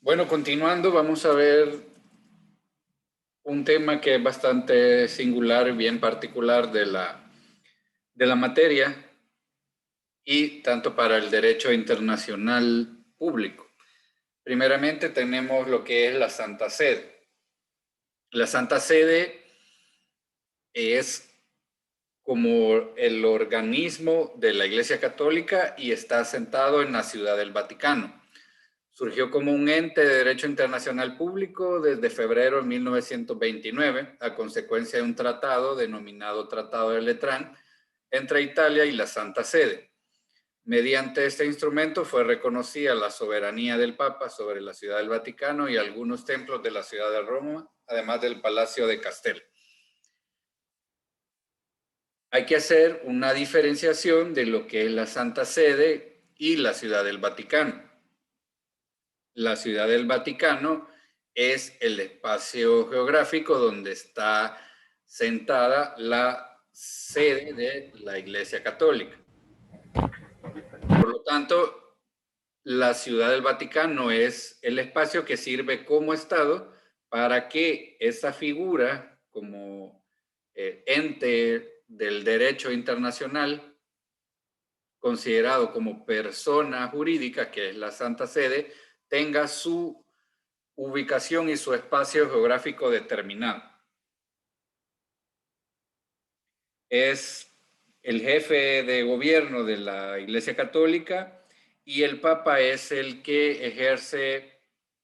Bueno, continuando, vamos a ver un tema que es bastante singular y bien particular de la materia y tanto para el derecho internacional público. Primeramente tenemos lo que es la Santa Sede. La Santa Sede es como el organismo de la Iglesia Católica y está asentado en la Ciudad del Vaticano. Surgió como un ente de derecho internacional público desde febrero de 1929, a consecuencia de un tratado denominado Tratado de Letrán entre Italia y la Santa Sede. Mediante este instrumento fue reconocida la soberanía del Papa sobre la Ciudad del Vaticano y algunos templos de la ciudad de Roma, además del Palacio de Castel. Hay que hacer una diferenciación de lo que es la Santa Sede y la Ciudad del Vaticano. La Ciudad del Vaticano es el espacio geográfico donde está sentada la sede de la Iglesia Católica. Por lo tanto, la Ciudad del Vaticano es el espacio que sirve como Estado para que esa figura como ente del derecho internacional, considerado como persona jurídica, que es la Santa Sede, tenga su ubicación y su espacio geográfico determinado. Es el jefe de gobierno de la Iglesia Católica y el Papa es el que ejerce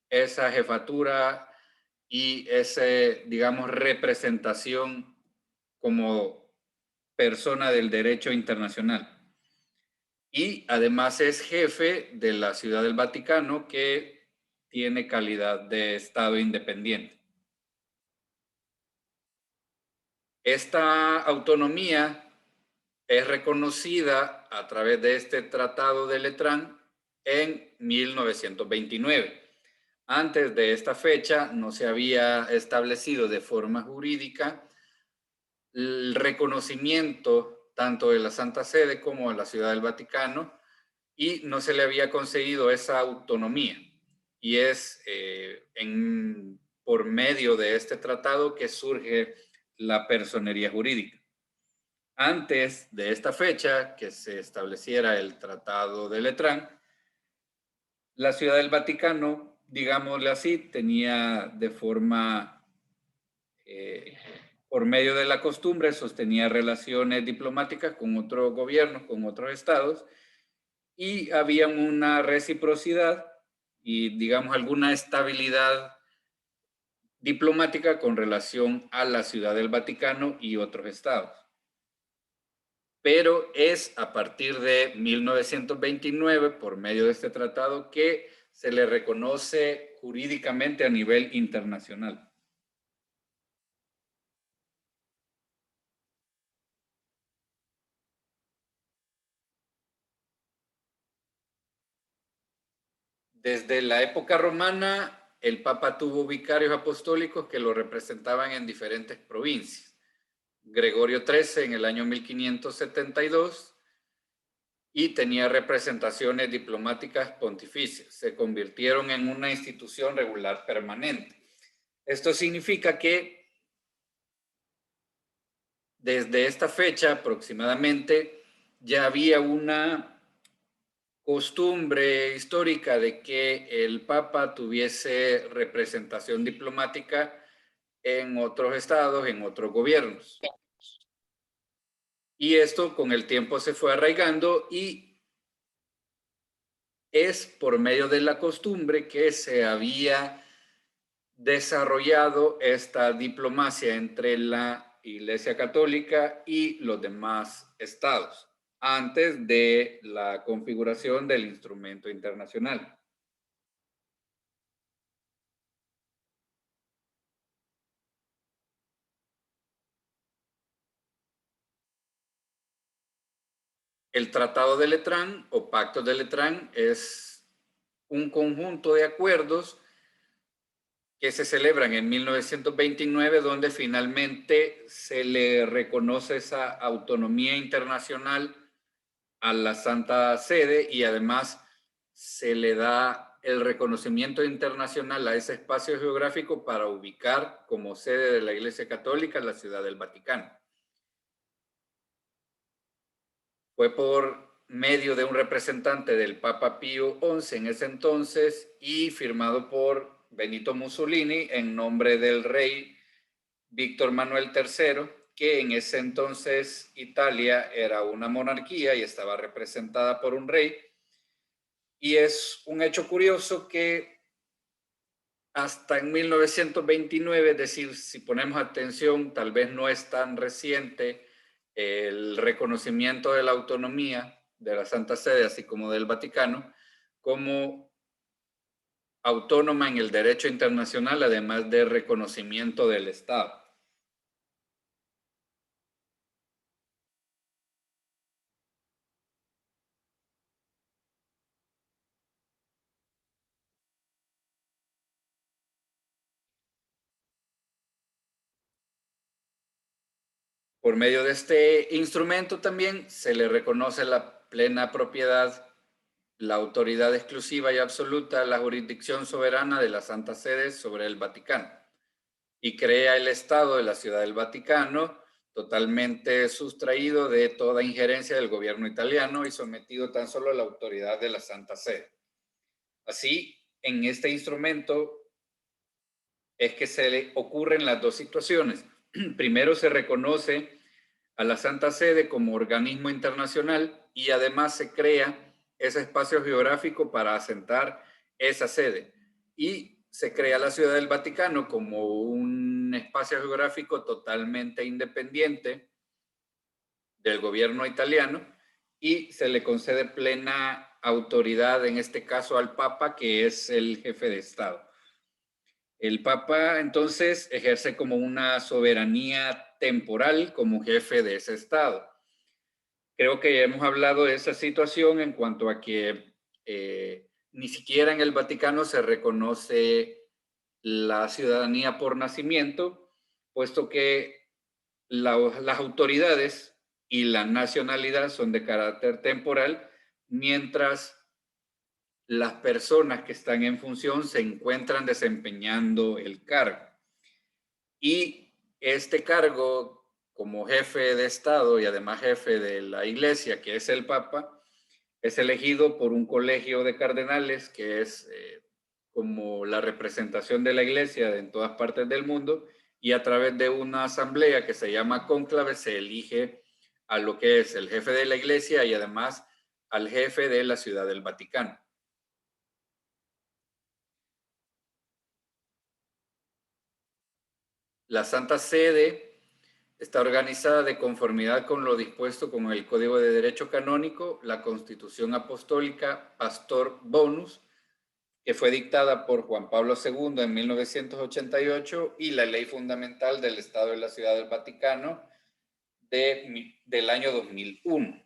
esa jefatura y esa, digamos, representación como persona del derecho internacional. Y además es jefe de la Ciudad del Vaticano, que tiene calidad de Estado independiente. Esta autonomía es reconocida a través de este Tratado de Letrán en 1929. Antes de esta fecha no se había establecido de forma jurídica el reconocimiento tanto de la Santa Sede como de la Ciudad del Vaticano y no se le había conseguido esa autonomía. Y es por medio de este tratado que surge la personería jurídica. Antes de esta fecha, que se estableciera el Tratado de Letrán, la Ciudad del Vaticano, digámosle así, tenía de forma, por medio de la costumbre, sostenía relaciones diplomáticas con otros gobiernos, con otros estados, y había una reciprocidad y, digamos, alguna estabilidad diplomática con relación a la Ciudad del Vaticano y otros estados. Pero es a partir de 1929, por medio de este tratado, que se le reconoce jurídicamente a nivel internacional. Desde la época romana, el Papa tuvo vicarios apostólicos que lo representaban en diferentes provincias. Gregorio XIII en el año 1572 y tenía representaciones diplomáticas pontificias. Se convirtieron en una institución regular permanente. Esto significa que desde esta fecha aproximadamente ya había una costumbre histórica de que el Papa tuviese representación diplomática en otros estados, en otros gobiernos. Y esto con el tiempo se fue arraigando y es por medio de la costumbre que se había desarrollado esta diplomacia entre la Iglesia Católica y los demás estados antes de la configuración del instrumento internacional. El Tratado de Letrán o Pacto de Letrán es un conjunto de acuerdos que se celebran en 1929, donde finalmente se le reconoce esa autonomía internacional a la Santa Sede y además se le da el reconocimiento internacional a ese espacio geográfico para ubicar como sede de la Iglesia Católica la Ciudad del Vaticano. Fue por medio de un representante del Papa Pío XI en ese entonces y firmado por Benito Mussolini en nombre del rey Víctor Manuel III, que en ese entonces Italia era una monarquía y estaba representada por un rey. Y es un hecho curioso que hasta en 1929, es decir, si ponemos atención, tal vez no es tan reciente el reconocimiento de la autonomía de la Santa Sede, así como del Vaticano, como autónoma en el derecho internacional, además de reconocimiento del Estado. Por medio de este instrumento también se le reconoce la plena propiedad, la autoridad exclusiva y absoluta, la jurisdicción soberana de la Santa Sede sobre el Vaticano y crea el Estado de la Ciudad del Vaticano totalmente sustraído de toda injerencia del gobierno italiano y sometido tan solo a la autoridad de la Santa Sede. Así, en este instrumento es que se le ocurren las dos situaciones. Primero se reconoce a la Santa Sede como organismo internacional y además se crea ese espacio geográfico para asentar esa sede. Y se crea la Ciudad del Vaticano como un espacio geográfico totalmente independiente del gobierno italiano y se le concede plena autoridad, en este caso al Papa, que es el jefe de Estado. El Papa entonces ejerce como una soberanía temporal como jefe de ese Estado. Creo que ya hemos hablado de esa situación en cuanto a que ni siquiera en el Vaticano se reconoce la ciudadanía por nacimiento, puesto que las autoridades y la nacionalidad son de carácter temporal, mientras las personas que están en función se encuentran desempeñando el cargo. Y este cargo, como jefe de Estado y además jefe de la Iglesia, que es el Papa, es elegido por un colegio de cardenales, que es como la representación de la Iglesia en todas partes del mundo, y a través de una asamblea que se llama cónclave se elige a lo que es el jefe de la Iglesia y además al jefe de la Ciudad del Vaticano. La Santa Sede está organizada de conformidad con lo dispuesto con el Código de Derecho Canónico, la Constitución Apostólica Pastor Bonus, que fue dictada por Juan Pablo II en 1988, y la Ley Fundamental del Estado de la Ciudad del Vaticano del año 2001.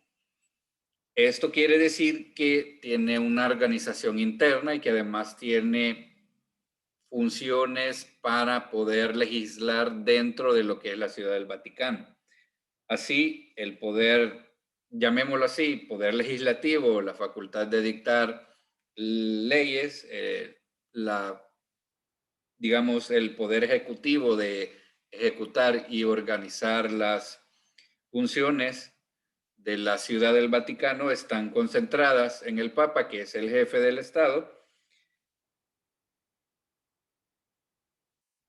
Esto quiere decir que tiene una organización interna y que además tiene funciones para poder legislar dentro de lo que es la Ciudad del Vaticano. Así, el poder, llamémoslo así, poder legislativo, la facultad de dictar leyes, digamos, el poder ejecutivo de ejecutar y organizar las funciones de la Ciudad del Vaticano están concentradas en el Papa, que es el jefe del Estado,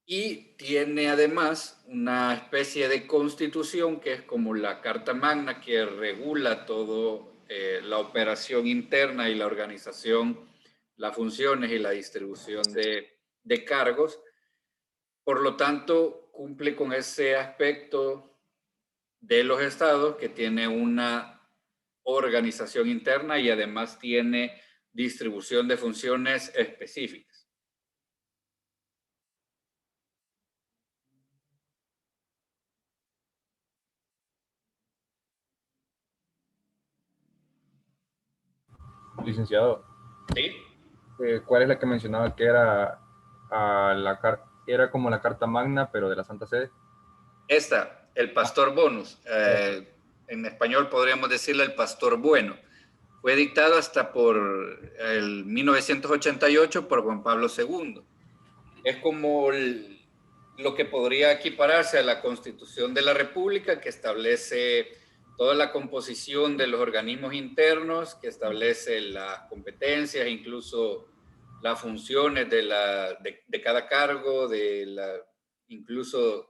y tiene además una especie de constitución que es como la Carta Magna que regula todo la operación interna y la organización, las funciones y la distribución de cargos. Por lo tanto, cumple con ese aspecto de los estados que tiene una organización interna y además tiene distribución de funciones específicas. Licenciado, ¿Sí? ¿cuál es la que mencionaba que era, era como la Carta Magna, pero de la Santa Sede? Esta, el Ah, pastor bonus. esa. En español podríamos decirle el pastor bueno. Fue dictado hasta por el 1988 por Juan Pablo II. Es como lo que podría equipararse a la Constitución de la República, que establece toda la composición de los organismos internos, que establece las competencias, incluso las funciones de cada cargo, incluso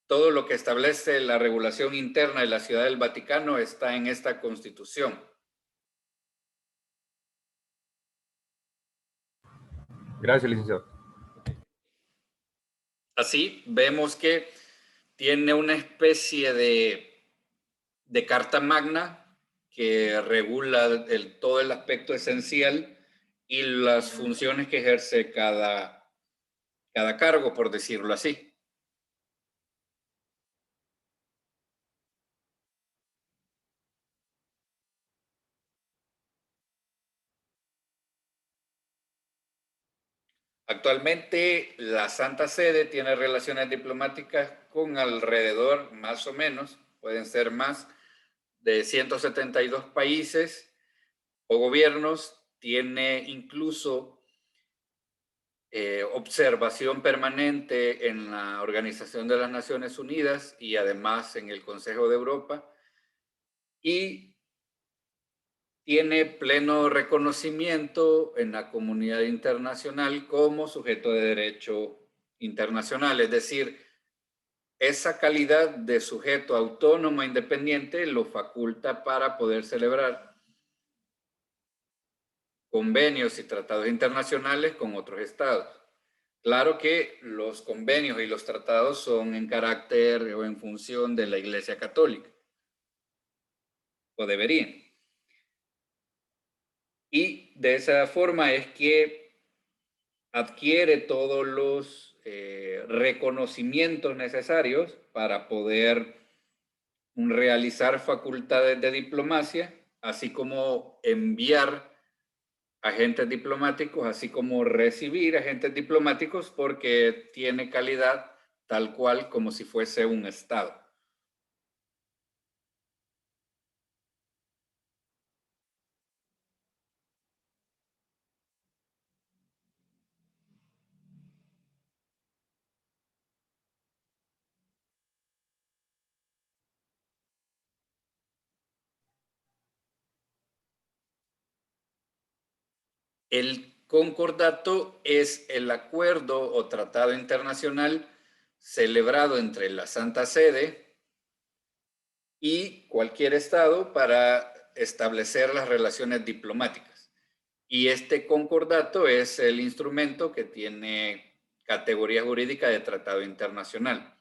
todo lo que establece la regulación interna de la Ciudad del Vaticano está en esta Constitución. Gracias, licenciado. Así vemos que tiene una especie de carta magna que regula todo el aspecto esencial y las funciones que ejerce cada cargo, por decirlo así. Actualmente la Santa Sede tiene relaciones diplomáticas con alrededor, más o menos, pueden ser más, de 172 países o gobiernos. Tiene incluso observación permanente en la Organización de las Naciones Unidas y además en el Consejo de Europa, y tiene pleno reconocimiento en la comunidad internacional como sujeto de derecho internacional, es decir, esa calidad de sujeto autónomo e independiente lo faculta para poder celebrar convenios y tratados internacionales con otros estados. Claro que los convenios y los tratados son en carácter o en función de la Iglesia Católica, o deberían. Y de esa forma es que adquiere todos los reconocimientos necesarios para poder realizar facultades de diplomacia, así como enviar agentes diplomáticos, así como recibir agentes diplomáticos, porque tiene calidad tal cual como si fuese un Estado. El concordato es el acuerdo o tratado internacional celebrado entre la Santa Sede y cualquier Estado para establecer las relaciones diplomáticas. Y este concordato es el instrumento que tiene categoría jurídica de tratado internacional.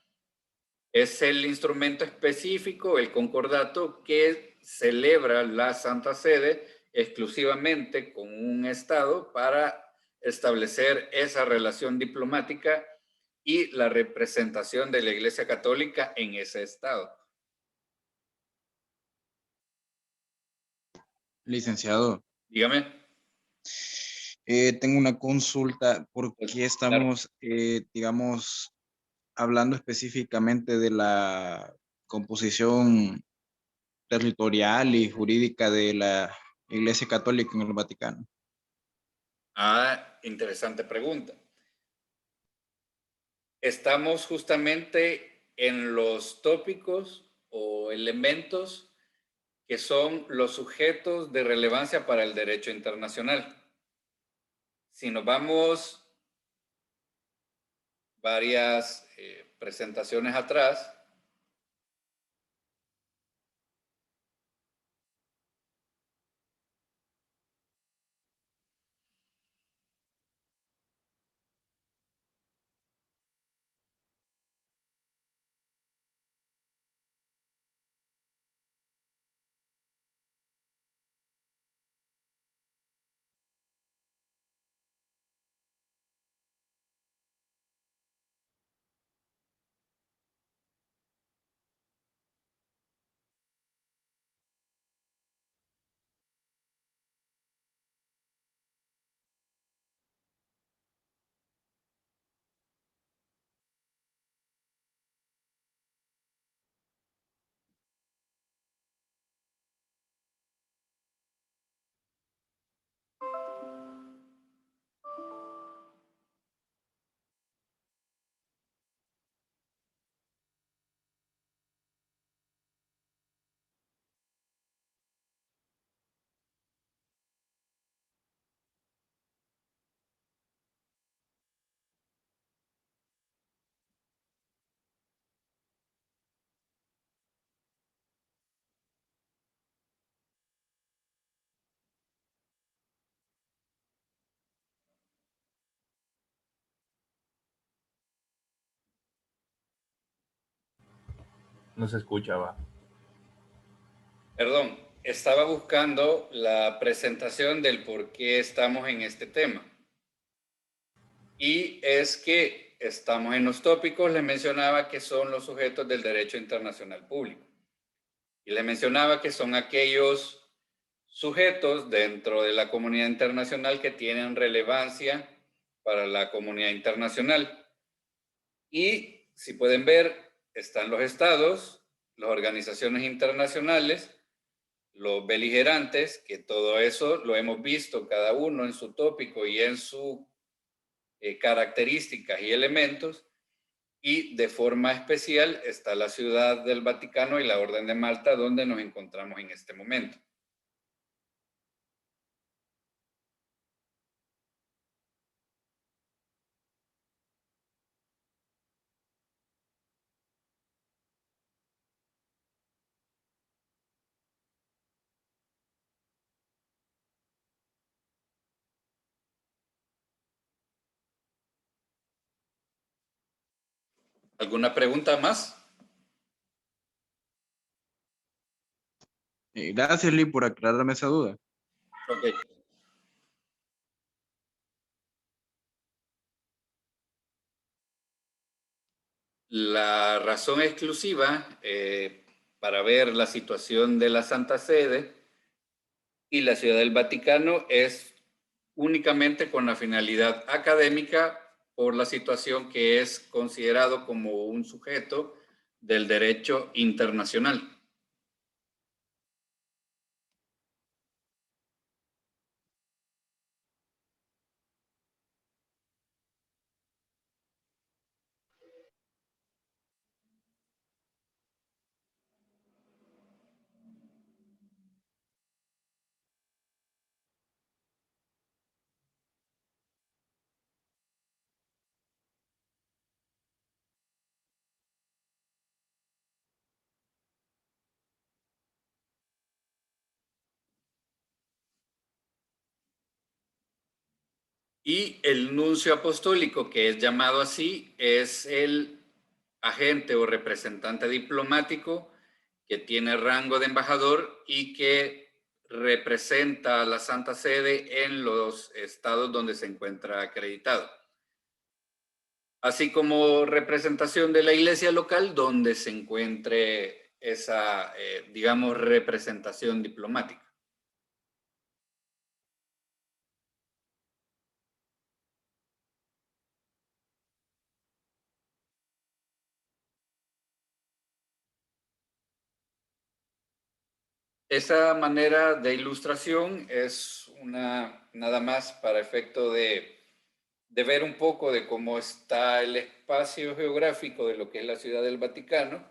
Es el instrumento específico, el concordato, que celebra la Santa Sede exclusivamente con un Estado para establecer esa relación diplomática y la representación de la Iglesia Católica en ese Estado. Licenciado, Dígame. tengo una consulta. ¿Por Pues, qué claro. estamos, digamos, hablando específicamente de la composición territorial y jurídica de la Iglesia Católica en el Vaticano? Ah, interesante pregunta. Estamos justamente en los tópicos o elementos que son los sujetos de relevancia para el derecho internacional. Si nos vamos varias presentaciones atrás, No se escucha, va. Perdón, estaba buscando la presentación del por qué estamos en este tema. Y es que estamos en los tópicos, les mencionaba que son los sujetos del derecho internacional público. Y les mencionaba que son aquellos sujetos dentro de la comunidad internacional que tienen relevancia para la comunidad internacional. Y si pueden ver, están los estados, las organizaciones internacionales, los beligerantes, que todo eso lo hemos visto cada uno en su tópico y en sus características y elementos. Y de forma especial está la Ciudad del Vaticano y la Orden de Malta, donde nos encontramos en este momento. ¿Alguna pregunta más? Gracias, Lee, por aclararme esa duda. Ok. La razón exclusiva para ver la situación de la Santa Sede y la Ciudad del Vaticano es únicamente con la finalidad académica por la situación que es considerado como un sujeto del derecho internacional. Y el nuncio apostólico, que es llamado así, es el agente o representante diplomático que tiene rango de embajador y que representa a la Santa Sede en los estados donde se encuentra acreditado. Así como representación de la iglesia local donde se encuentre esa, digamos, representación diplomática. Esa manera de ilustración es una, nada más para efecto de ver un poco de cómo está el espacio geográfico de lo que es la Ciudad del Vaticano.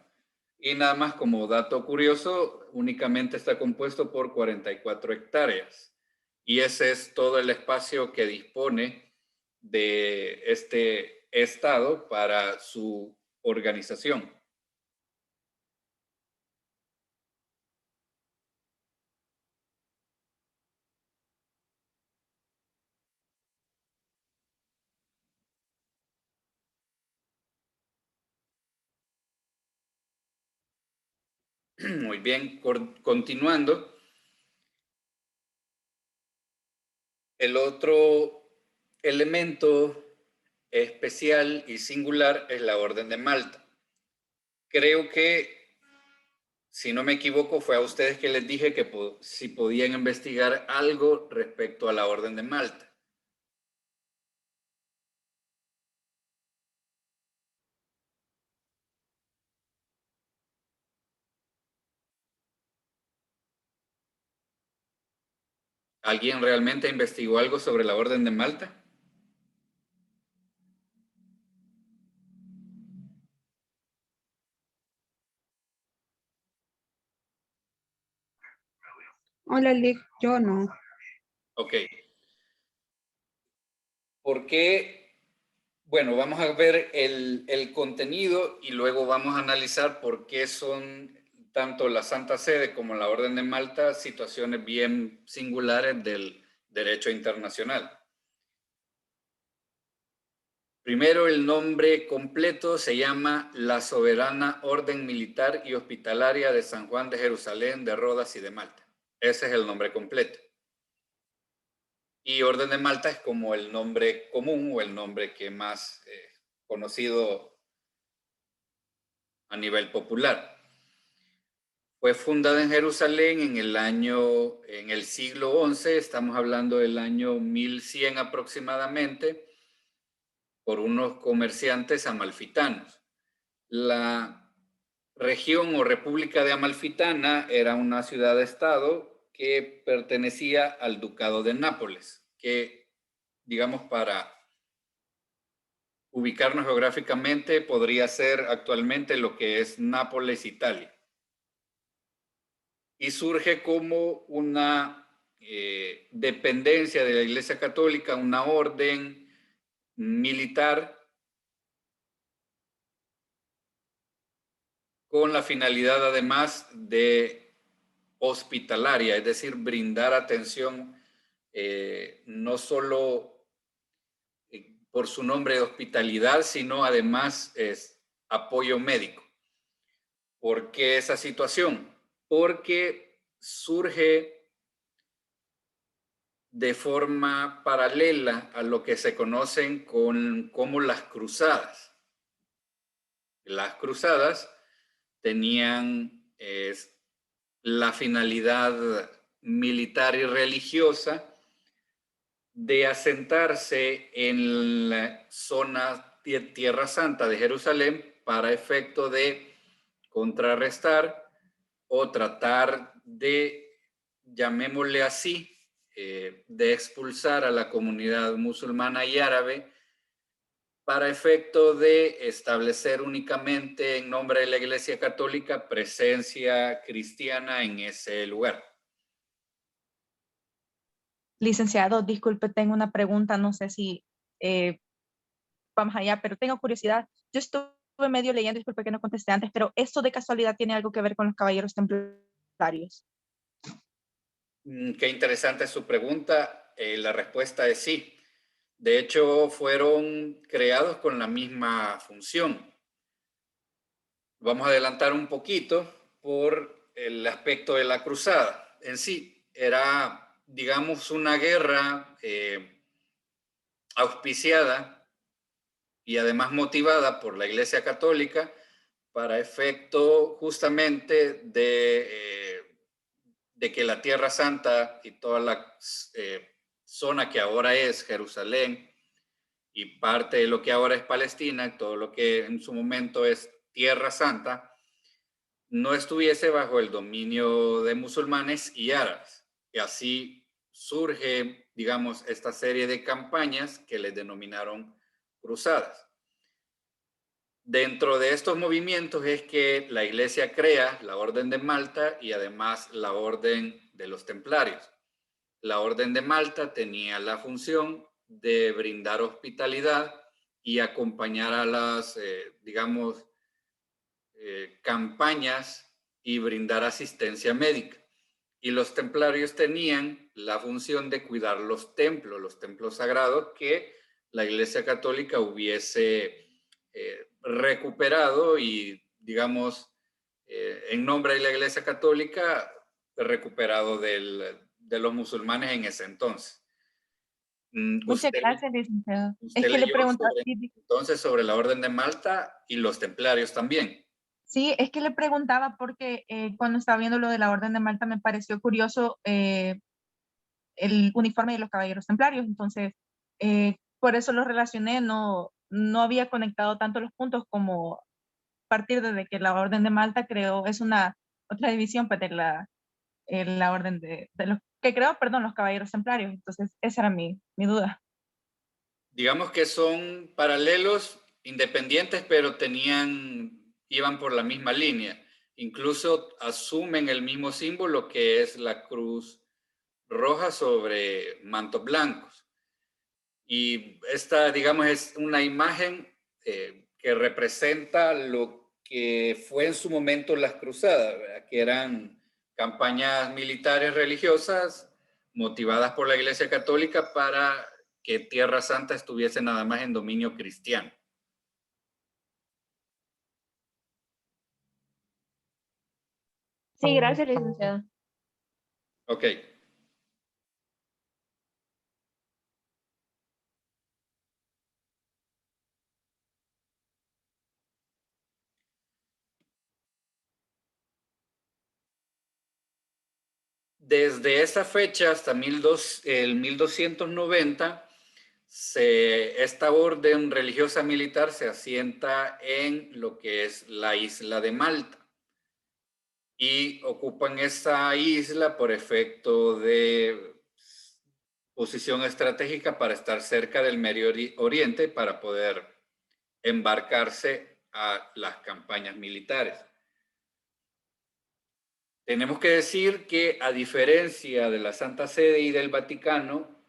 Y nada más como dato curioso, únicamente está compuesto por 44 hectáreas. Y ese es todo el espacio que dispone de este estado para su organización. Muy bien, continuando. El otro elemento especial y singular es la Orden de Malta. Creo que, si no me equivoco, fue a ustedes que les dije que si podían investigar algo respecto a la Orden de Malta. ¿Alguien realmente investigó algo sobre la Orden de Malta? Hola, Lick, yo no. Ok. ¿Por qué? Bueno, vamos a ver el contenido y luego vamos a analizar por qué son tanto la Santa Sede como la Orden de Malta situaciones bien singulares del derecho internacional. Primero, el nombre completo se llama la Soberana Orden Militar y Hospitalaria de San Juan de Jerusalén, de Rodas y de Malta. Ese es el nombre completo. Y Orden de Malta es como el nombre común o el nombre que más conocido a nivel popular. Fue fundada en Jerusalén en el siglo XI, estamos hablando del año 1100 aproximadamente, por unos comerciantes amalfitanos. La región o República de Amalfitana era una ciudad-estado que pertenecía al Ducado de Nápoles, que, digamos, para ubicarnos geográficamente, podría ser actualmente lo que es Nápoles, Italia. Y surge como una dependencia de la Iglesia Católica, una orden militar con la finalidad además de hospitalaria, es decir, brindar atención no solo por su nombre de hospitalidad, sino además es apoyo médico. ¿Por qué esa situación? Porque surge de forma paralela a lo que se conocen como las cruzadas. Las cruzadas tenían la finalidad militar y religiosa de asentarse en la zona de Tierra Santa de Jerusalén para efecto de contrarrestar o tratar de, llamémosle así, de expulsar a la comunidad musulmana y árabe para efecto de establecer únicamente en nombre de la Iglesia Católica presencia cristiana en ese lugar. Licenciado, disculpe, tengo una pregunta, no sé si vamos allá, pero tengo curiosidad. Yo estuve medio leyendo, disculpe que no contesté antes, pero ¿esto de casualidad tiene algo que ver con los caballeros templarios? Qué interesante su pregunta. La respuesta es sí. De hecho, fueron creados con la misma función. Vamos a adelantar un poquito por el aspecto de la cruzada. En sí, era, digamos, una guerra auspiciada y además motivada por la Iglesia Católica para efecto justamente de que la Tierra Santa y toda la zona que ahora es Jerusalén y parte de lo que ahora es Palestina, todo lo que en su momento es Tierra Santa, no estuviese bajo el dominio de musulmanes y árabes. Y así surge, digamos, esta serie de campañas que les denominaron cruzadas. Dentro de estos movimientos es que la Iglesia crea la Orden de Malta y además la Orden de los Templarios. La Orden de Malta tenía la función de brindar hospitalidad y acompañar a las, digamos, campañas y brindar asistencia médica. Y los templarios tenían la función de cuidar los templos sagrados que la Iglesia Católica hubiese recuperado y, digamos, en nombre de la Iglesia Católica, recuperado de los musulmanes en ese entonces. Muchas gracias, licenciado. Usted Es que le leyó preguntaba, entonces sobre la Orden de Malta y los templarios también. sí, es que le preguntaba porque cuando estaba viendo lo de la Orden de Malta me pareció curioso el uniforme de los caballeros templarios, entonces por eso lo relacioné, no había conectado tanto los puntos como a partir de que la Orden de Malta creó, es una otra división pues, de la Orden de los que creó, perdón, los caballeros templarios, entonces esa era mi duda. Digamos que son paralelos, independientes, pero iban por la misma línea. Incluso asumen el mismo símbolo que es la cruz roja sobre mantos blancos. Y esta, digamos, es una imagen que representa lo que fue en su momento las cruzadas, ¿verdad? Que eran campañas militares religiosas motivadas por la Iglesia Católica para que Tierra Santa estuviese nada más en dominio cristiano. Sí, gracias, licenciada. Ok. Desde esa fecha hasta el 1290, esta orden religiosa militar se asienta en lo que es la isla de Malta y ocupan esa isla por efecto de posición estratégica para estar cerca del Medio Oriente para poder embarcarse a las campañas militares. Tenemos que decir que, a diferencia de la Santa Sede y del Vaticano,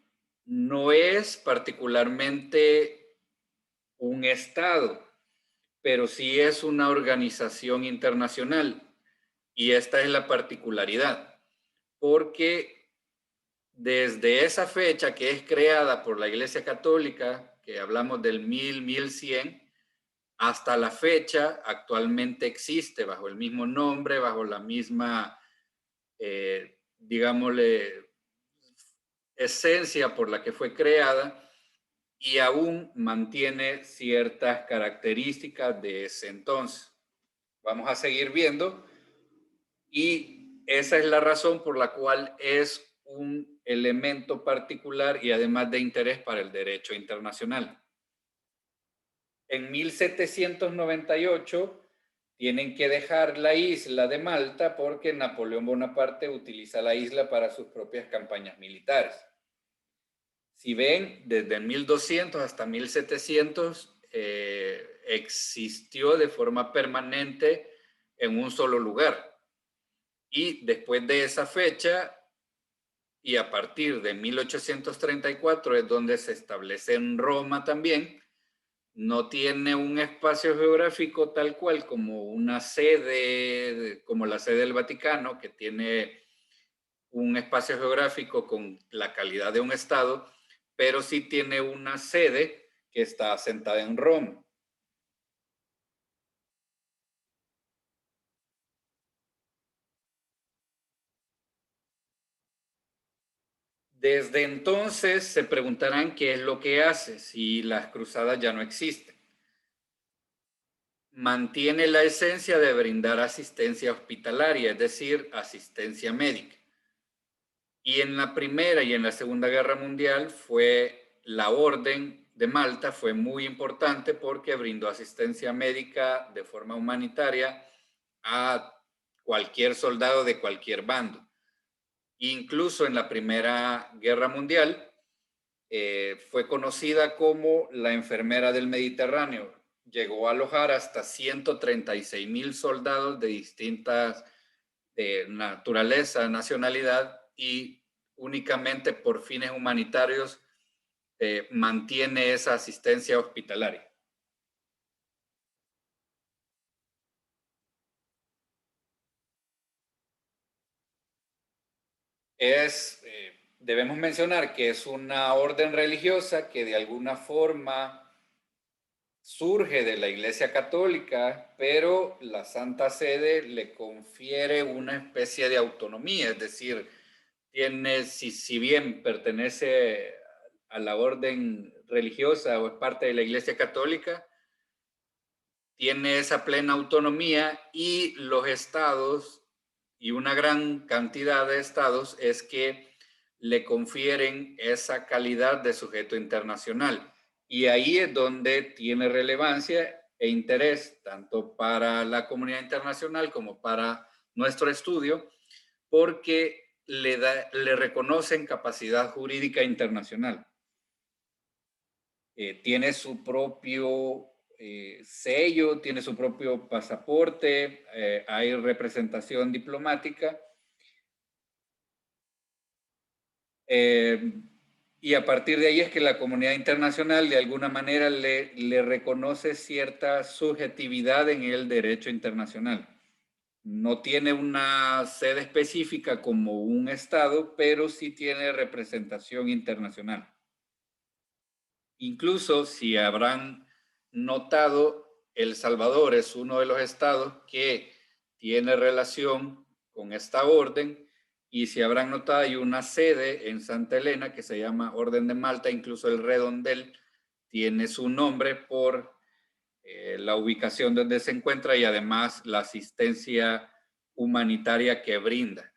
no es particularmente un Estado, pero sí es una organización internacional. Y esta es la particularidad, porque desde esa fecha que es creada por la Iglesia Católica, que hablamos del 1100, hasta la fecha actualmente existe bajo el mismo nombre, bajo la misma, digámosle, esencia por la que fue creada, y aún mantiene ciertas características de ese entonces. Vamos a seguir viendo, y esa es la razón por la cual es un elemento particular y además de interés para el derecho internacional. En 1798 tienen que dejar la isla de Malta porque Napoleón Bonaparte utiliza la isla para sus propias campañas militares. Si ven, desde 1200 hasta 1700 existió de forma permanente en un solo lugar. Y después de esa fecha, y a partir de 1834 es donde se establece en Roma también. No tiene un espacio geográfico tal cual como una sede, como la sede del Vaticano, que tiene un espacio geográfico con la calidad de un estado, pero sí tiene una sede que está asentada en Roma. Desde entonces se preguntarán qué es lo que hace si las cruzadas ya no existen. Mantiene la esencia de brindar asistencia hospitalaria, es decir, asistencia médica. Y en la Primera y en la Segunda Guerra Mundial fue la Orden de Malta, fue muy importante porque brindó asistencia médica de forma humanitaria a cualquier soldado de cualquier bando. Incluso en la Primera Guerra Mundial fue conocida como la enfermera del Mediterráneo. Llegó a alojar hasta 136,000 soldados de distintas naturaleza, nacionalidad, y únicamente por fines humanitarios mantiene esa asistencia hospitalaria. Debemos mencionar que es una orden religiosa que de alguna forma surge de la Iglesia Católica, pero la Santa Sede le confiere una especie de autonomía, es decir, si bien pertenece a la orden religiosa o es parte de la Iglesia Católica, tiene esa plena autonomía, y los estados, y una gran cantidad de estados, es que le confieren esa calidad de sujeto internacional. Y ahí es donde tiene relevancia e interés, tanto para la comunidad internacional como para nuestro estudio, porque le reconocen capacidad jurídica internacional. Tiene su propio sello, tiene su propio pasaporte, hay representación diplomática. Y a partir de ahí es que la comunidad internacional de alguna manera le reconoce cierta subjetividad en el derecho internacional. No tiene una sede específica como un estado, pero sí tiene representación internacional. Incluso si habrán notado, El Salvador es uno de los estados que tiene relación con esta orden, y si habrán notado hay una sede en Santa Elena que se llama Orden de Malta, incluso el redondel tiene su nombre por la ubicación donde se encuentra y además la asistencia humanitaria que brinda.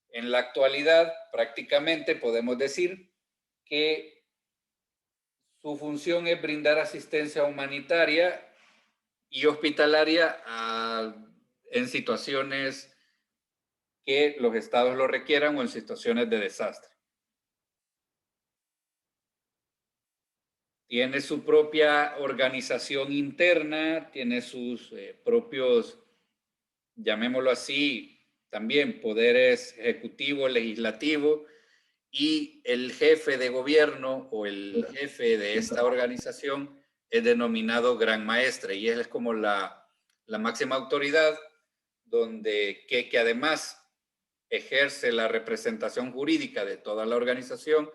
En la actualidad, prácticamente podemos decir que su función es brindar asistencia humanitaria y hospitalaria en situaciones que los estados lo requieran o en situaciones de desastre. Tiene su propia organización interna, tiene sus propios, llamémoslo así, también poderes ejecutivo, legislativo, y el jefe de gobierno o el jefe de esta organización es denominado gran maestre, y él es como la máxima autoridad que además ejerce la representación jurídica de toda la organización,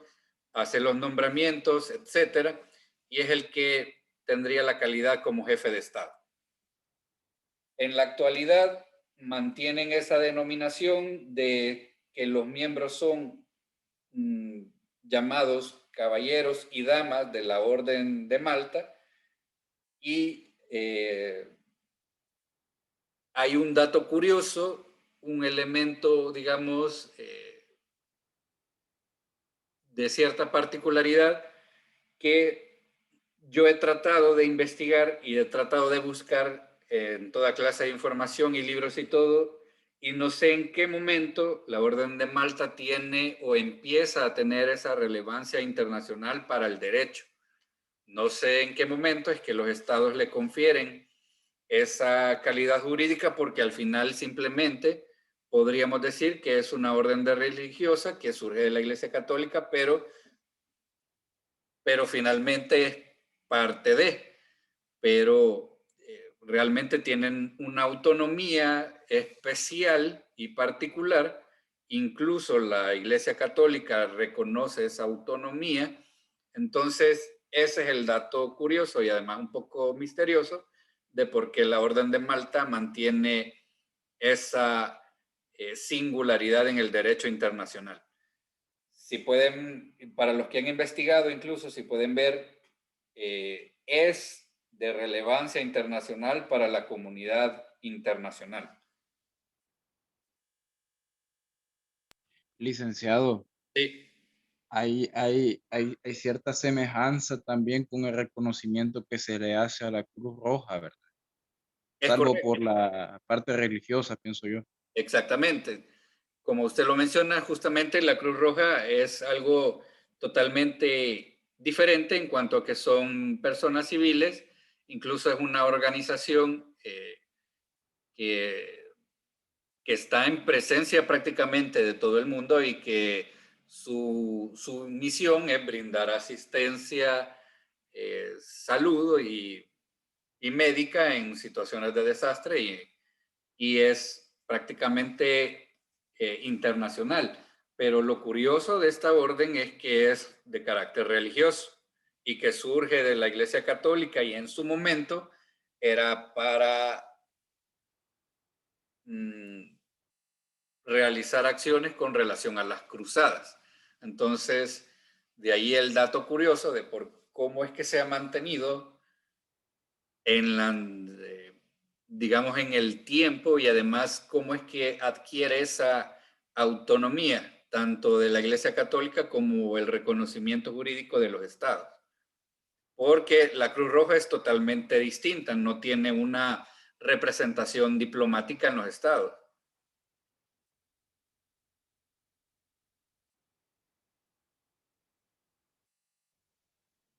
hace los nombramientos, etcétera, y es el que tendría la calidad como jefe de Estado. En la actualidad mantienen esa denominación de que los miembros son llamados caballeros y damas de la Orden de Malta, y hay un dato curioso, un elemento, digamos, de cierta particularidad que yo he tratado de investigar y he tratado de buscar en toda clase de información y libros y todo, y no sé en qué momento la Orden de Malta tiene o empieza a tener esa relevancia internacional para el derecho. No sé en qué momento es que los estados le confieren esa calidad jurídica, porque al final simplemente podríamos decir que es una orden de religiosa que surge de la Iglesia Católica, pero finalmente es parte de, pero realmente tienen una autonomía especial y particular. Incluso la Iglesia Católica reconoce esa autonomía. Entonces, ese es el dato curioso y además un poco misterioso de por qué la Orden de Malta mantiene esa singularidad en el derecho internacional. Si pueden, para los que han investigado, incluso si pueden ver, es de relevancia internacional para la comunidad internacional. Licenciado, Sí, hay cierta semejanza también con el reconocimiento que se le hace a la Cruz Roja, ¿verdad? es Salvo correcto. por la parte religiosa, pienso yo. Exactamente. Como usted lo menciona, justamente la Cruz Roja es algo totalmente diferente en cuanto a que son personas civiles. Incluso es una organización que está en presencia prácticamente de todo el mundo y que su misión es brindar asistencia, salud y médica en situaciones de desastre, y es prácticamente internacional. Pero lo curioso de esta orden es que es de carácter religioso y que surge de la Iglesia Católica, y en su momento era para realizar acciones con relación a las cruzadas. Entonces, de ahí el dato curioso de cómo es que se ha mantenido digamos, en el tiempo, y además cómo es que adquiere esa autonomía, tanto de la Iglesia Católica como el reconocimiento jurídico de los estados. Porque la Cruz Roja es totalmente distinta, no tiene una representación diplomática en los estados.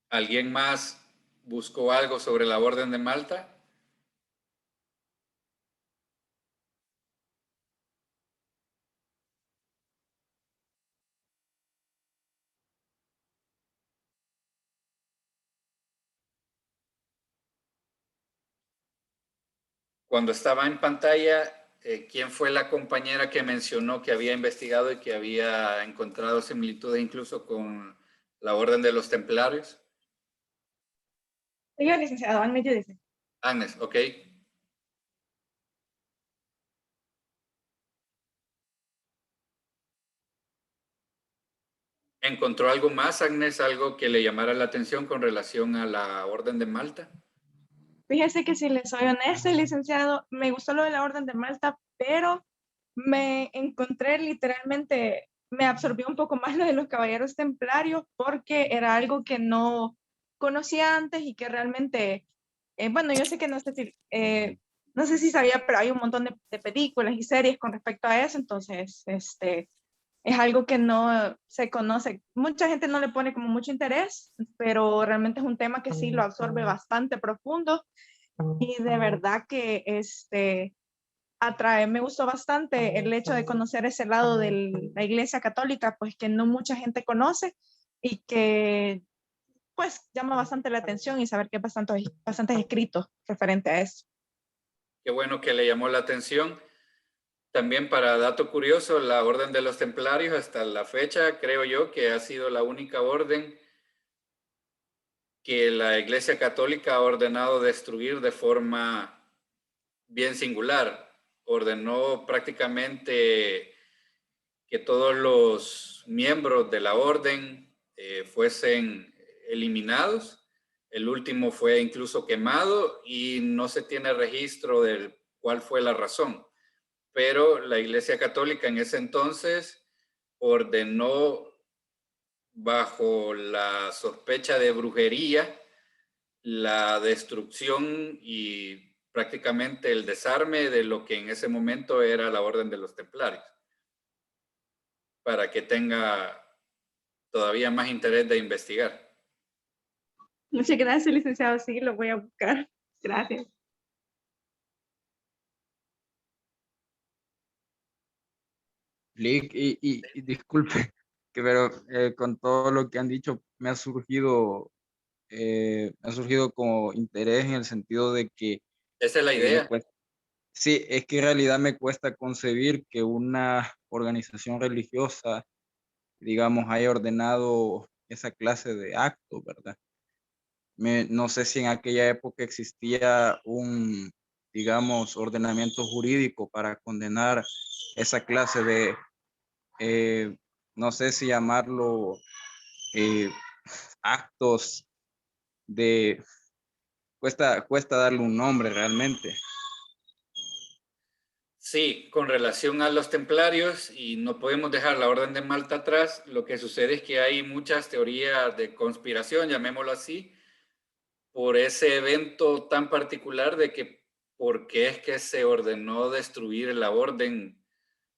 ¿Alguien más buscó algo sobre la Orden de Malta? Cuando estaba en pantalla, ¿quién fue la compañera que mencionó que había investigado y que había encontrado similitudes incluso con la Orden de los Templarios? Yo, licenciado, Agnes Judice. Agnes, ok. ¿Encontró algo más, Agnes, algo que le llamara la atención con relación a la Orden de Malta? Fíjese que si le soy honesta, licenciado, me gustó lo de la Orden de Malta, pero me encontré literalmente, me absorbió un poco más lo de los Caballeros Templarios porque era algo que no conocía antes y que realmente, bueno, yo sé que no sé si sabía, pero hay un montón de películas y series con respecto a eso, entonces, es algo que no se conoce. Mucha gente no le pone como mucho interés, pero realmente es un tema que sí lo absorbe bastante profundo y de verdad que atrae, me gustó bastante el hecho de conocer ese lado de la Iglesia Católica, pues que no mucha gente conoce y que pues llama bastante la atención y saber que hay bastantes escritos referente a eso. Qué bueno que le llamó la atención. También para dato curioso, la Orden de los Templarios hasta la fecha creo yo que ha sido la única orden que la Iglesia Católica ha ordenado destruir de forma bien singular. Ordenó prácticamente que todos los miembros de la orden fuesen eliminados. El último fue incluso quemado y no se tiene registro de cuál fue la razón. Pero la Iglesia Católica en ese entonces ordenó bajo la sospecha de brujería la destrucción y prácticamente el desarme de lo que en ese momento era la Orden de los Templarios, para que tenga todavía más interés de investigar. Muchas gracias, licenciado. Sí, lo voy a buscar. Gracias. Lick, y disculpe, pero con todo lo que han dicho me ha surgido como interés en el sentido de que Esa es la me idea. cuesta, sí, es que en realidad me cuesta concebir que una organización religiosa, digamos, haya ordenado esa clase de actos, ¿verdad? No sé si en aquella época existía un, digamos, ordenamiento jurídico para condenar esa clase de, eh, no sé si llamarlo eh, actos de, cuesta darle un nombre realmente. Sí, con relación a los templarios, y no podemos dejar la Orden de Malta atrás, lo que sucede es que hay muchas teorías de conspiración, llamémoslo así, por ese evento tan particular de que por qué es que se ordenó destruir la Orden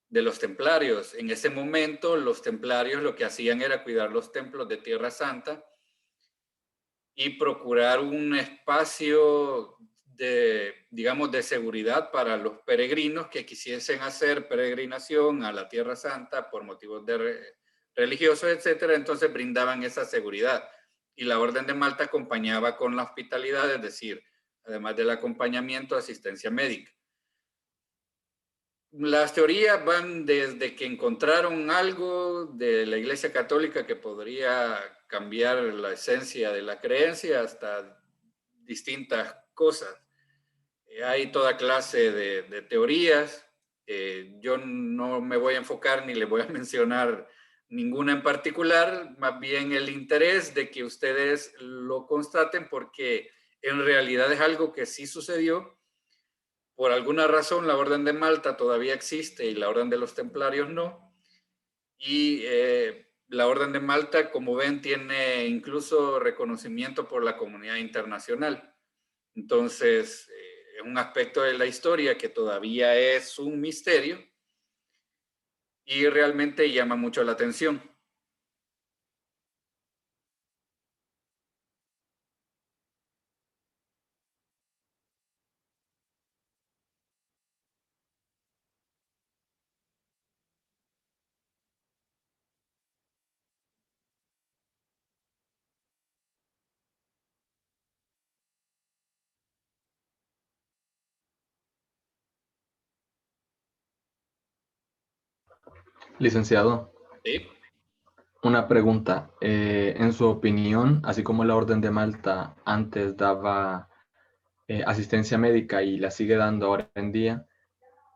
de los templarios. En ese momento, los templarios lo que hacían era cuidar los templos de Tierra Santa y procurar un espacio de, digamos, de seguridad para los peregrinos que quisiesen hacer peregrinación a la Tierra Santa por motivos religiosos, etcétera. Entonces brindaban esa seguridad. Y la Orden de Malta acompañaba con la hospitalidad, es decir, además del acompañamiento, asistencia médica. Las teorías van desde que encontraron algo de la Iglesia Católica que podría cambiar la esencia de la creencia hasta distintas cosas. Hay toda clase de teorías. Yo no me voy a enfocar ni le voy a mencionar ninguna en particular, más bien el interés de que ustedes lo constaten porque en realidad es algo que sí sucedió. Por alguna razón la Orden de Malta todavía existe y la Orden de los Templarios no. Y la Orden de Malta, como ven, tiene incluso reconocimiento por la comunidad internacional. Entonces, es un aspecto de la historia que todavía es un misterio y realmente llama mucho la atención. Licenciado, ¿Sí? Una pregunta. En su opinión, así como la Orden de Malta antes daba asistencia médica y la sigue dando ahora en día,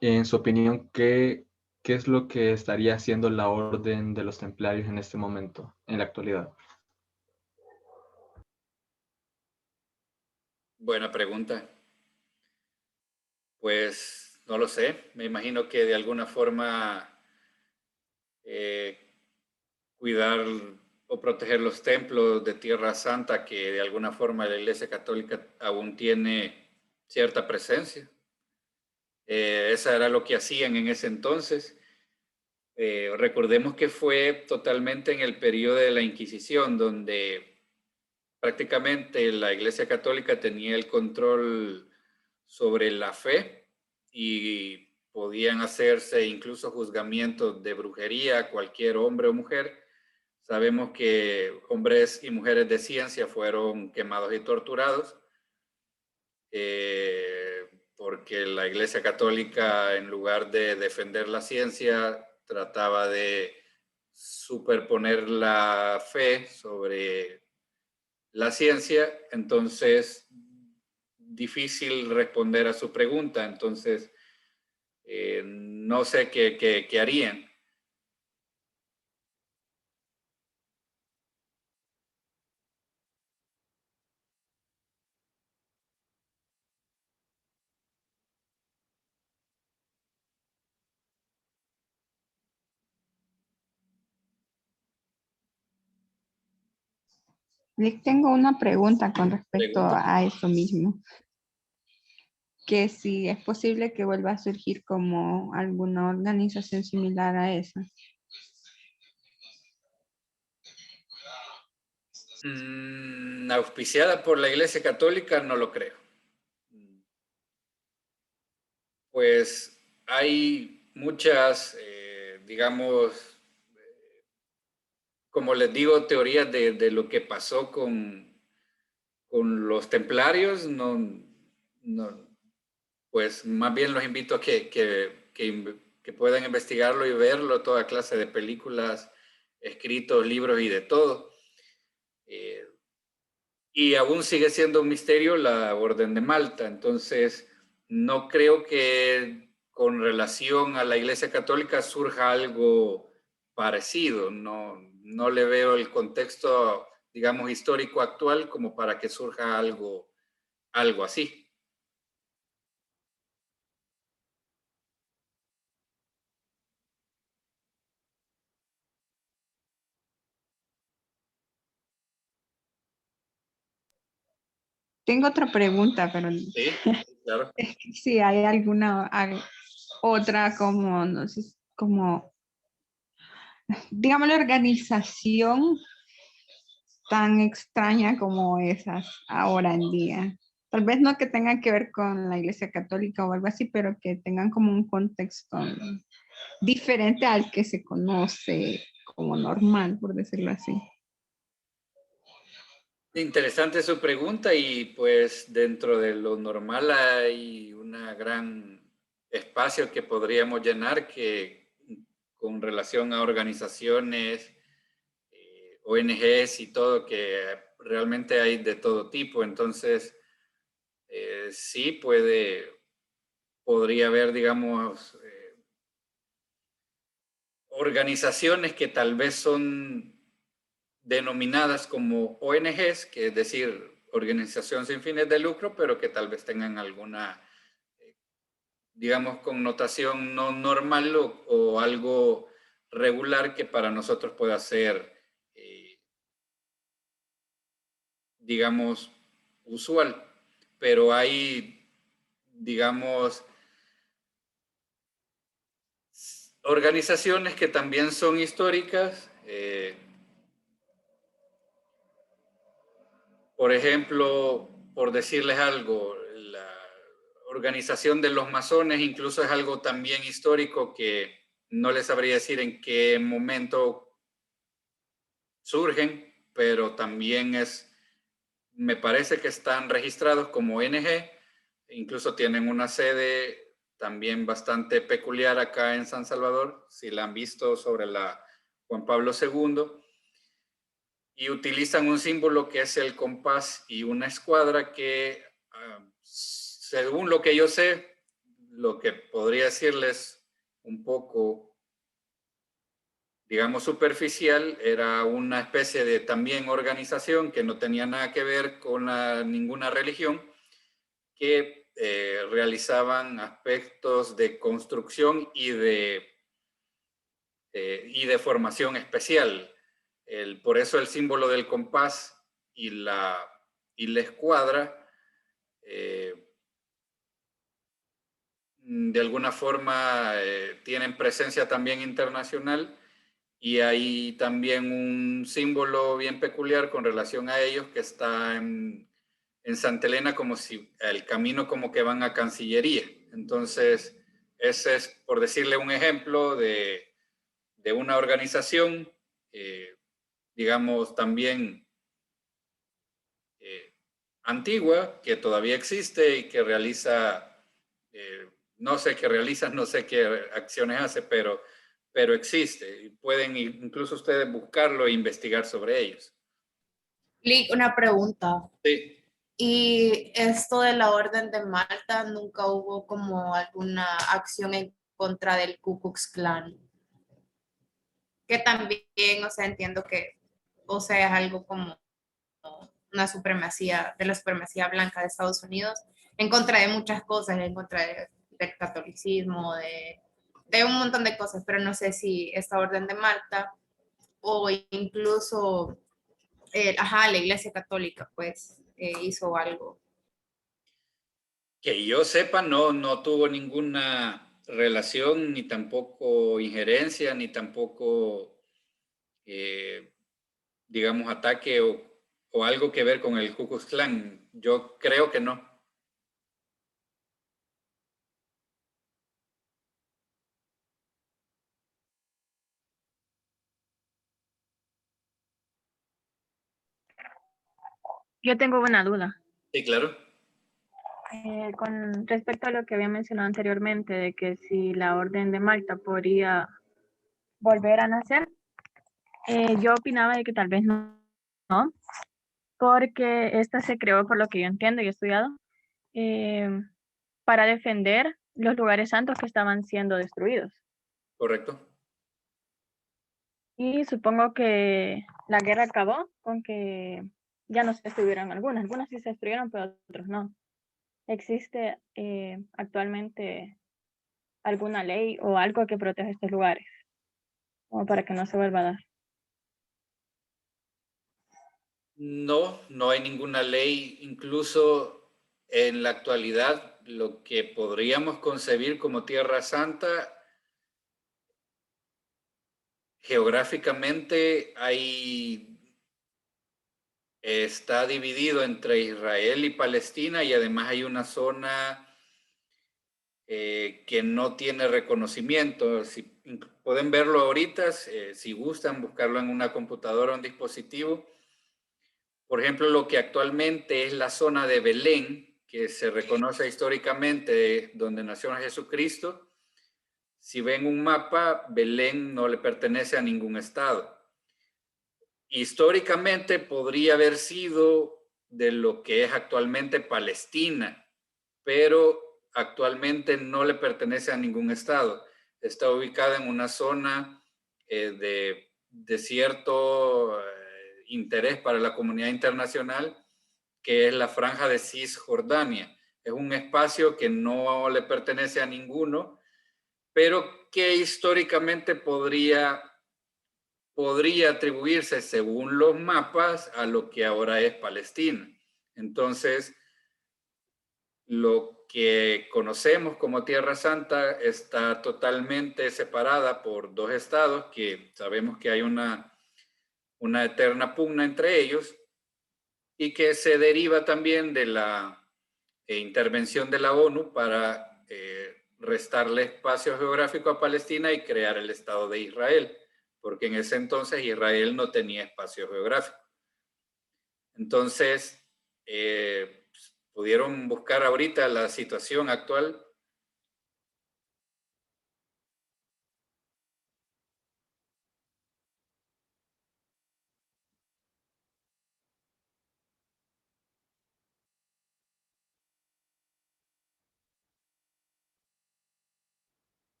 en su opinión, ¿qué es lo que estaría haciendo la Orden de los Templarios en este momento, en la actualidad? Buena pregunta. Pues no lo sé. Me imagino que de alguna forma eh, cuidar o proteger los templos de Tierra Santa, que de alguna forma la Iglesia Católica aún tiene cierta presencia. Esa era lo que hacían en ese entonces. Recordemos que fue totalmente en el periodo de la Inquisición, donde prácticamente la Iglesia Católica tenía el control sobre la fe y podían hacerse incluso juzgamientos de brujería a cualquier hombre o mujer. Sabemos que hombres y mujeres de ciencia fueron quemados y torturados porque la Iglesia Católica, en lugar de defender la ciencia, trataba de superponer la fe sobre la ciencia. Entonces, difícil responder a su pregunta. Entonces, no sé qué harían. Les tengo una pregunta con respecto Pregunta. a eso mismo. Que si es posible que vuelva a surgir como alguna organización similar a esa. Auspiciada por la Iglesia Católica, no lo creo. Pues hay muchas, digamos, como les digo, teorías de lo que pasó con los templarios. Pues más bien los invito a que puedan investigarlo y verlo, toda clase de películas, escritos, libros y de todo. Y aún sigue siendo un misterio la Orden de Malta. Entonces, no creo que con relación a la Iglesia Católica surja algo parecido. No le veo el contexto, digamos, histórico actual como para que surja algo así. Tengo otra pregunta, pero Sí, claro. si hay alguna otra como, no sé, como, digamos, la organización tan extraña como esas ahora en día. Tal vez no que tengan que ver con la Iglesia Católica o algo así, pero que tengan como un contexto diferente al que se conoce como normal, por decirlo así. Interesante su pregunta y pues dentro de lo normal hay una gran espacio que podríamos llenar que con relación a organizaciones, ONGs y todo, que realmente hay de todo tipo. Entonces, sí podría haber, digamos, organizaciones que tal vez son denominadas como ONGs, que es decir, organización sin fines de lucro, pero que tal vez tengan alguna, digamos, connotación no normal o algo regular que para nosotros pueda ser, digamos, usual. Pero hay, digamos, organizaciones que también son históricas. Por ejemplo, por decirles algo, la organización de los masones incluso es algo también histórico que no les sabría decir en qué momento surgen, pero también me parece que están registrados como ONG, incluso tienen una sede también bastante peculiar acá en San Salvador, si la han visto, sobre la Juan Pablo II. y utilizan un símbolo que es el compás y una escuadra que, según lo que yo sé, lo que podría decirles un poco, digamos, superficial, era una especie de también organización que no tenía nada que ver con ninguna religión, que realizaban aspectos de construcción y de formación especial. Por eso el símbolo del compás y la escuadra de alguna forma tienen presencia también internacional, y hay también un símbolo bien peculiar con relación a ellos que está en Santa Elena, como si el camino como que van a Cancillería. Entonces, ese es, por decirle un ejemplo de una organización, digamos, también antigua, que todavía existe y que realiza, no sé qué realiza, no sé qué acciones hace, pero existe. Y pueden incluso ustedes buscarlo e investigar sobre ellos. Lick, una pregunta. Sí. Y esto de la Orden de Malta, ¿nunca hubo como alguna acción en contra del Ku Klux Klan? Que también, o sea, entiendo que, o sea, es algo como una supremacía, de la supremacía blanca de Estados Unidos, en contra de muchas cosas, en contra del catolicismo, de un montón de cosas, pero no sé si esta Orden de Malta o incluso, la Iglesia Católica, pues, hizo algo. Que yo sepa, no tuvo ninguna relación, ni tampoco injerencia, ni tampoco, digamos, ataque o algo que ver con el Ku Klux Klan. Yo creo que no. Yo tengo una duda. Sí, claro. Con respecto a lo que había mencionado anteriormente, de que si la Orden de Malta podría volver a nacer, yo opinaba de que tal vez no, porque esta se creó, por lo que yo entiendo y he estudiado, para defender los lugares santos que estaban siendo destruidos. Correcto. Y supongo que la guerra acabó con que ya no se destruyeron algunas sí se destruyeron, pero otros no. ¿Existe actualmente alguna ley o algo que proteja estos lugares, como para que no se vuelva a dar? No hay ninguna ley. Incluso en la actualidad, lo que podríamos concebir como Tierra Santa, geográficamente está dividido entre Israel y Palestina, y además hay una zona que no tiene reconocimiento. Si pueden verlo ahorita, si gustan buscarlo en una computadora o un dispositivo. Por ejemplo, lo que actualmente es la zona de Belén, que se reconoce históricamente donde nació Jesucristo. Si ven un mapa, Belén no le pertenece a ningún estado. Históricamente podría haber sido de lo que es actualmente Palestina, pero actualmente no le pertenece a ningún estado. Está ubicada en una zona de cierto interés para la comunidad internacional, que es la Franja de Cisjordania. Es un espacio que no le pertenece a ninguno, pero que históricamente podría atribuirse, según los mapas, a lo que ahora es Palestina. Entonces, lo que conocemos como Tierra Santa está totalmente separada por dos estados, que sabemos que hay una eterna pugna entre ellos, y que se deriva también de la intervención de la ONU para restarle espacio geográfico a Palestina y crear el Estado de Israel, porque en ese entonces Israel no tenía espacio geográfico. Entonces, pudieron buscar ahorita la situación actual.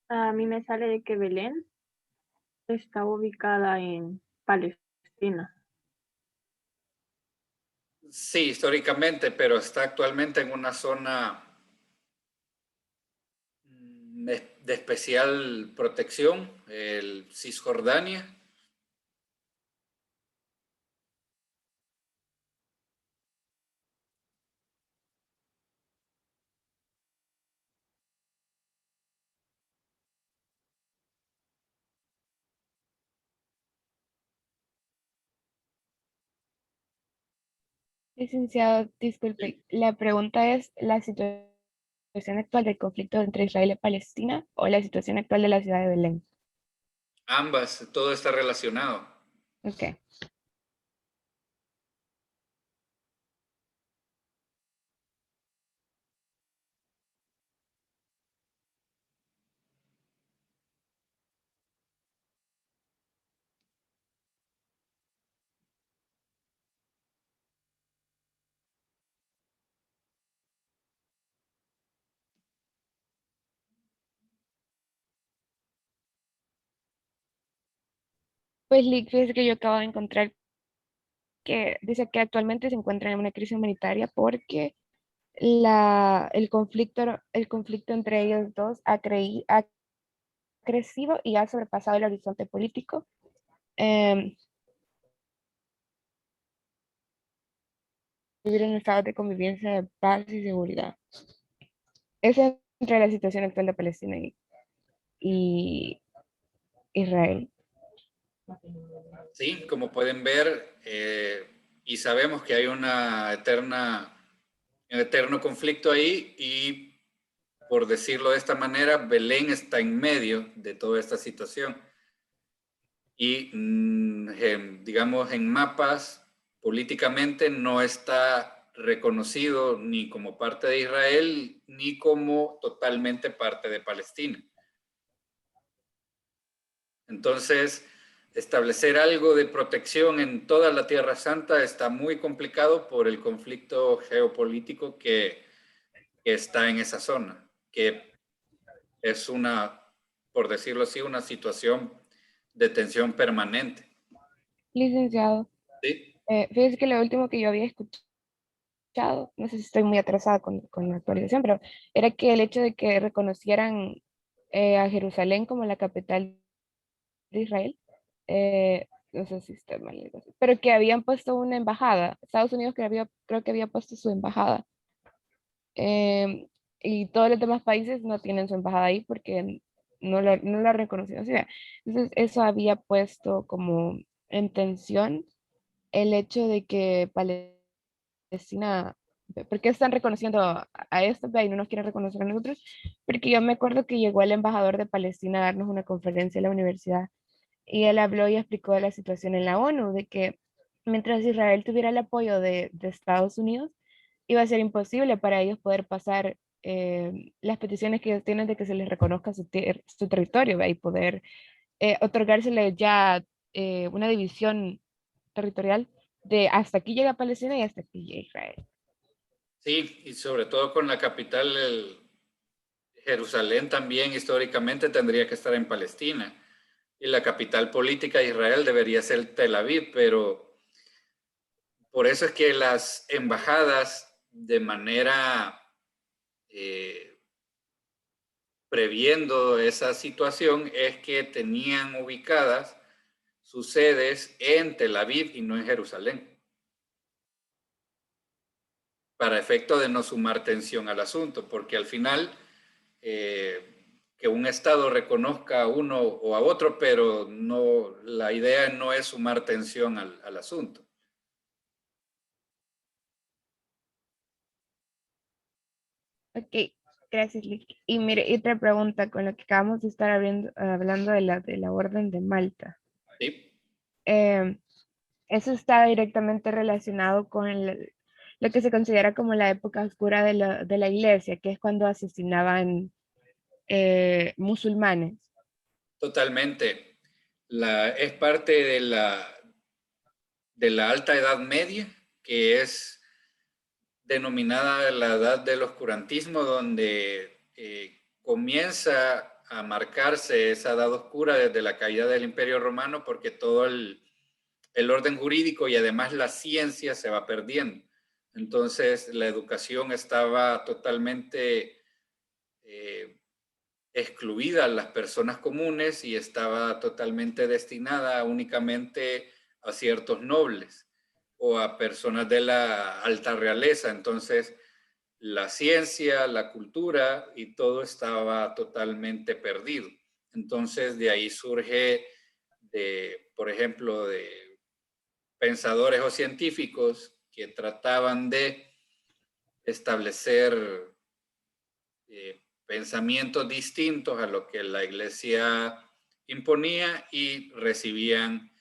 A mí me sale de que Belén está ubicada en Palestina. Sí, históricamente, pero está actualmente en una zona de especial protección, el Cisjordania. Licenciado, disculpe, la pregunta es la situación actual del conflicto entre Israel y Palestina o la situación actual de la ciudad de Belén. Ambas, todo está relacionado. Ok. Pues Lick, fíjese que yo acabo de encontrar que dice que actualmente se encuentra en una crisis humanitaria porque el conflicto entre ellos dos ha crecido y ha sobrepasado el horizonte político. Vivir en estados de convivencia, de paz y seguridad. Esa es entre la situación actual de Palestina y Israel. Sí, como pueden ver, y sabemos que hay un eterno conflicto ahí, y por decirlo de esta manera, Belén está en medio de toda esta situación. Y digamos, en mapas, políticamente no está reconocido ni como parte de Israel, ni como totalmente parte de Palestina. Entonces, establecer algo de protección en toda la Tierra Santa está muy complicado por el conflicto geopolítico que está en esa zona, que es por decirlo así, una situación de tensión permanente. Licenciado, ¿Sí? fíjese que lo último que yo había escuchado, no sé si estoy muy atrasada con la actualización, pero era que el hecho de que reconocieran a Jerusalén como la capital de Israel, no sé si está mal, algo así, pero que habían puesto una embajada, Estados Unidos creo que había puesto su embajada, y todos los demás países no tienen su embajada ahí porque no la reconocieron. O sea, entonces eso había puesto como en tensión el hecho de que Palestina, ¿por qué están reconociendo a estos y no nos quieren reconocer a nosotros? Porque yo me acuerdo que llegó el embajador de Palestina a darnos una conferencia en la universidad y él habló y explicó de la situación en la ONU, de que mientras Israel tuviera el apoyo de Estados Unidos, iba a ser imposible para ellos poder pasar las peticiones que ellos tienen de que se les reconozca su territorio, ¿ve? Y poder otorgársele ya una división territorial de hasta aquí llega Palestina y hasta aquí llega Israel. Sí, y sobre todo con la capital, Jerusalén también históricamente tendría que estar en Palestina. Y la capital política de Israel debería ser Tel Aviv, pero por eso es que las embajadas, de manera previendo esa situación, es que tenían ubicadas sus sedes en Tel Aviv y no en Jerusalén, para efecto de no sumar tensión al asunto, porque al final que un Estado reconozca a uno o a otro, pero no, la idea no es sumar tensión al asunto. Ok, gracias, Lick. Y mire, y otra pregunta con lo que acabamos de estar hablando de la Orden de Malta. ¿Sí? Eh, Eso está directamente relacionado con lo que se considera como la época oscura de la iglesia, que es cuando asesinaban musulmanes. Totalmente. Es parte de la Alta Edad Media, que es denominada la Edad del Oscurantismo, donde comienza a marcarse esa edad oscura desde la caída del Imperio Romano, porque todo el orden jurídico y además la ciencia se va perdiendo. Entonces, la educación estaba totalmente excluida a las personas comunes y estaba totalmente destinada únicamente a ciertos nobles o a personas de la alta realeza. Entonces, la ciencia, la cultura y todo estaba totalmente perdido. Entonces, de ahí surge, por ejemplo, de pensadores o científicos que trataban de establecer pensamientos distintos a lo que la Iglesia imponía y recibían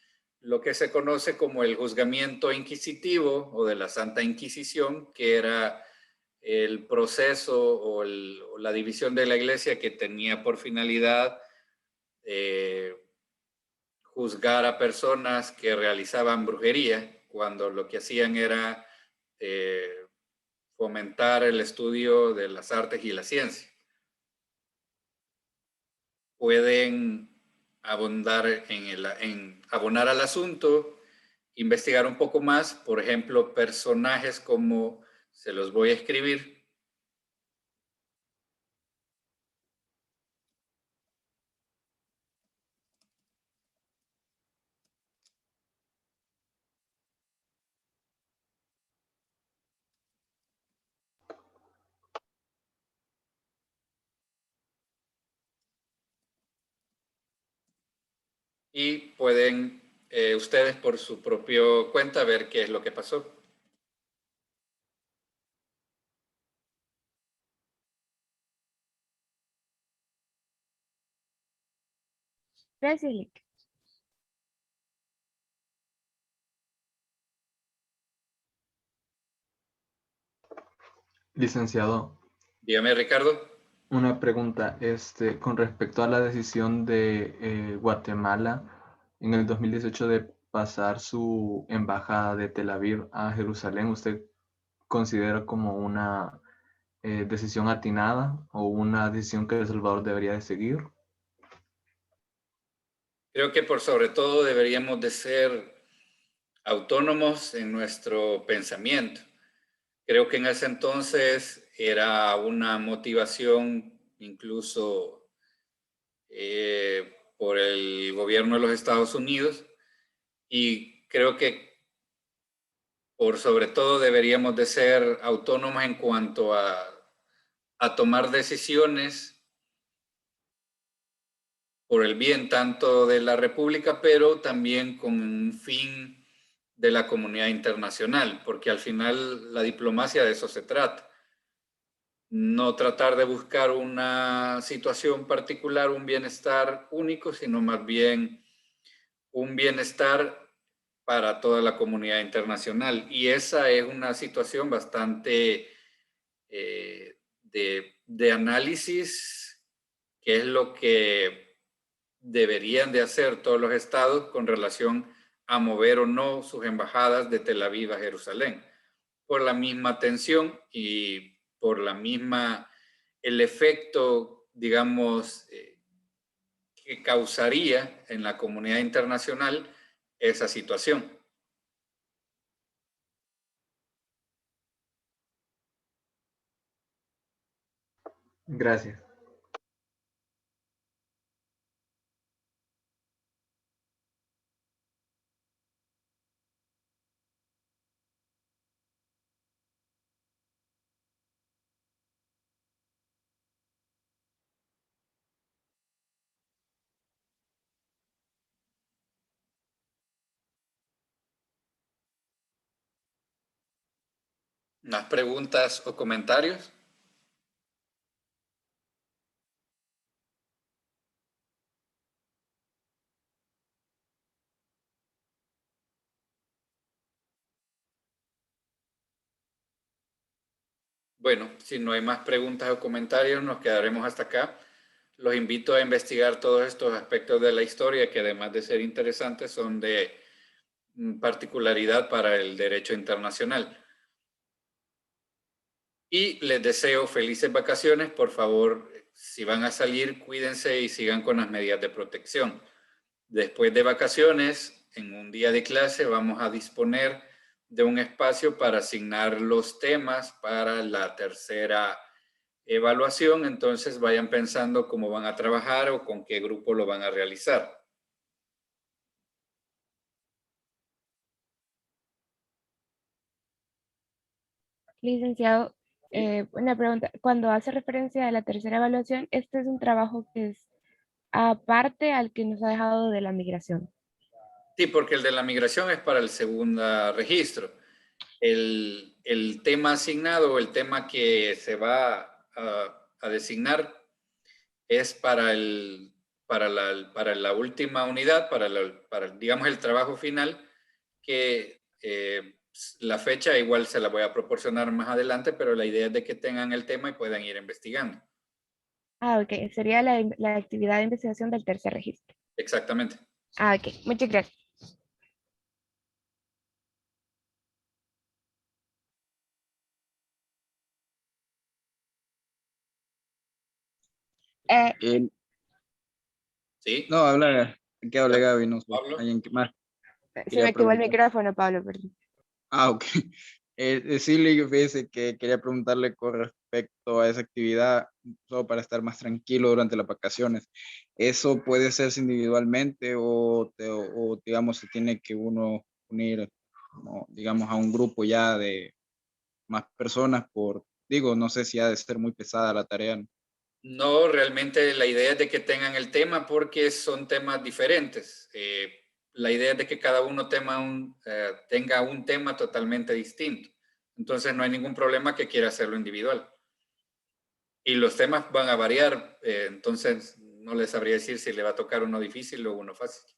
lo que se conoce como el juzgamiento inquisitivo o de la Santa Inquisición, que era el proceso o la división de la Iglesia que tenía por finalidad juzgar a personas que realizaban brujería, cuando lo que hacían era fomentar el estudio de las artes y la ciencia. Pueden abonar al asunto, investigar un poco más, por ejemplo, personajes como, se los voy a escribir, y pueden ustedes por su propia cuenta ver qué es lo que pasó. Gracias, Lick. Licenciado, Dígame, Ricardo. una pregunta, con respecto a la decisión de Guatemala en el 2018 de pasar su embajada de Tel Aviv a Jerusalén, ¿usted considera como una decisión atinada o una decisión que El Salvador debería de seguir? Creo que por sobre todo deberíamos de ser autónomos en nuestro pensamiento. Creo que en ese entonces era una motivación incluso por el gobierno de los Estados Unidos, y creo que por sobre todo deberíamos de ser autónomos en cuanto a tomar decisiones por el bien tanto de la República, pero también con un fin de la comunidad internacional, porque al final la diplomacia de eso se trata. No tratar de buscar una situación particular, un bienestar único, sino más bien un bienestar para toda la comunidad internacional. Y esa es una situación bastante de análisis, que es lo que deberían de hacer todos los estados con relación a mover o no sus embajadas de Tel Aviv a Jerusalén, por la misma tensión y por el efecto, digamos, que causaría en la comunidad internacional esa situación. Gracias. ¿Más preguntas o comentarios? Bueno, si no hay más preguntas o comentarios, nos quedaremos hasta acá. Los invito a investigar todos estos aspectos de la historia que, además de ser interesantes, son de particularidad para el derecho internacional. Y les deseo felices vacaciones. Por favor, si van a salir, cuídense y sigan con las medidas de protección. Después de vacaciones, en un día de clase, vamos a disponer de un espacio para asignar los temas para la tercera evaluación. Entonces vayan pensando cómo van a trabajar o con qué grupo lo van a realizar. Licenciado, una pregunta. Cuando hace referencia a la tercera evaluación, este es un trabajo que es aparte al que nos ha dejado de la migración. Sí, porque el de la migración es para el segundo registro. El tema asignado, el tema que se va a designar es para la última unidad, para digamos, el trabajo final, que la fecha igual se la voy a proporcionar más adelante, pero la idea es de que tengan el tema y puedan ir investigando. Ah, ok. Sería la actividad de investigación del tercer registro. Exactamente. Ah, ok. Muchas gracias. ¿Sí? No, habla, que hable Gaby, no sé, Pablo. alguien que más. Se Quería me activó el preguntar. micrófono, Pablo, perdón. Ah, ok. Sí, fíjese que quería preguntarle con respecto a esa actividad, solo para estar más tranquilo durante las vacaciones. ¿Eso puede hacerse individualmente o digamos, se tiene que uno unir, digamos, a un grupo ya de más personas digo, no sé si ha de ser muy pesada la tarea? No, realmente la idea es de que tengan el tema porque son temas diferentes. La idea es de que cada uno tenga un tema totalmente distinto. Entonces no hay ningún problema que quiera hacerlo individual. Y los temas van a variar, entonces no les sabría decir si le va a tocar uno difícil o uno fácil.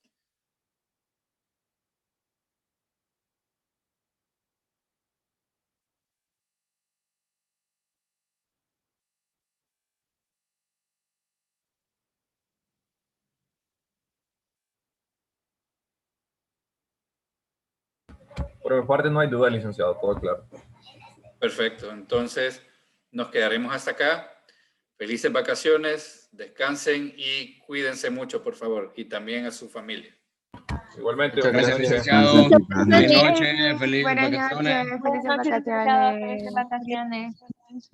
Por mi parte no hay duda, licenciado, todo claro. Perfecto, entonces nos quedaremos hasta acá. Felices vacaciones, descansen y cuídense mucho, por favor, y también a su familia. Igualmente. Muchas gracias, buenas noches. licenciado. Feliz noches. noche, felices Buenas vacaciones. noches, Buenas felices noches, licenciado. Felices vacaciones. vacaciones.